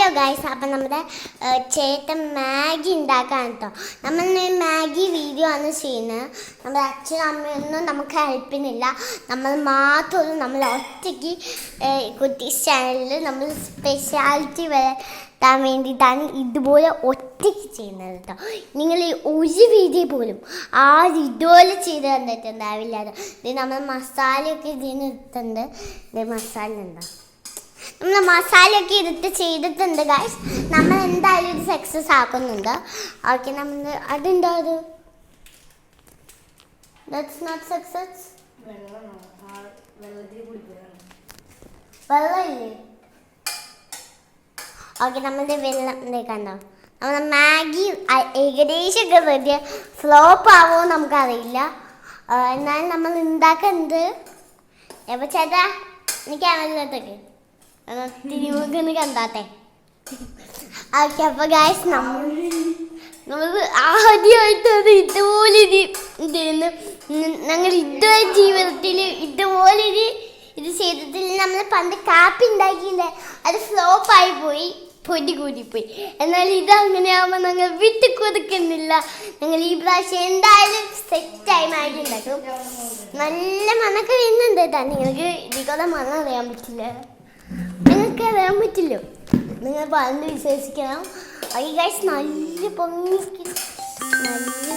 Hello guys, അപ്പം നമ്മുടെ ചേട്ടൻ മാഗി ഉണ്ടാക്കാൻ കേട്ടോ. നമ്മൾ മാഗി വീഡിയോ ആണ് ചെയ്യുന്നത്. നമ്മുടെ അച്ഛനും അമ്മയൊന്നും നമുക്ക് ഹെൽപ്പിനില്ല. നമ്മൾ മാത്രം നമ്മൾ ഒറ്റയ്ക്ക് കുട്ടീസ് ചാനലിൽ നമ്മൾ സ്പെഷ്യാലിറ്റി വരാൻ വേണ്ടിയിട്ടാണ് ഇതുപോലെ ഒറ്റയ്ക്ക് ചെയ്യുന്നത് കേട്ടോ. നിങ്ങൾ ഒരു വീഡിയോ പോലും ഇതുപോലെ ചെയ്ത് കണ്ടിട്ടുണ്ടാവില്ല. ഇത് നമ്മൾ മസാലയൊക്കെ ഇതിന് ഇട്ടുണ്ട്. ഇത് മസാല ഉണ്ടോ, നമ്മൾ മസാലയൊക്കെ എടുത്ത് ചെയ്തിട്ടുണ്ട് ഗൈസ്. നമ്മൾ എന്തായാലും ഇത് സക്സസ് ആക്കുന്നുണ്ട്. ഓക്കെ, നമ്മൾ അതുണ്ടോ, അത് ദാറ്റ്സ് നോട്ട് സക്സസ്. വെള്ളമില്ലേ? ഓക്കെ, നമ്മളുടെ വെള്ളം കണ്ടോ. നമ്മൾ മാഗി ഏകദേശമൊക്കെ റെഡി. ഫ്ലോപ്പ് ആവുമോ നമുക്കറിയില്ല. എന്നാലും നമ്മൾ ഉണ്ടാക്കുന്നത് എപ്പോൾ ചേട്ടാ എനിക്ക് ക്യാമറയിലോട്ടൊക്കെ തിരിമുഖന്ന് കണ്ടാട്ടെ. ഓക്കെ, അപ്പോൾ ഗൈസ് നമ്മൾ ആദ്യമായിട്ടത് ഇതുപോലെ ഞങ്ങൾ ഇതുവരെ ജീവിതത്തിൽ ഇതുപോലെ ഇത് ചെയ്തിട്ടില്ല. നമ്മൾ പണ്ട് കാപ്പി ഉണ്ടാക്കിയില്ലേ, അത് ഫ്ലോപ്പായി പോയി, പൊടി കൂടിപ്പോയി. എന്നാൽ ഇത് അങ്ങനെയാകുമ്പോൾ ഞങ്ങൾ വിട്ട് കൊടുക്കുന്നില്ല. ഞങ്ങൾ ഈ പ്രാവശ്യം എന്തായാലും സെറ്റായി മാഗി ഉണ്ടാക്കും. നല്ല മണമൊക്കെ വരുന്നുണ്ട് കേട്ടോ. നിങ്ങൾക്ക് ഇതികൂടെ മണം അറിയാൻ പറ്റില്ല, നിങ്ങൾക്ക് അറിയാൻ പറ്റില്ലോ. നിങ്ങൾ പറഞ്ഞ് വിശ്വസിക്കണം. ഈ ഗൈസ് നല്ല പൊങ്ങി നല്ല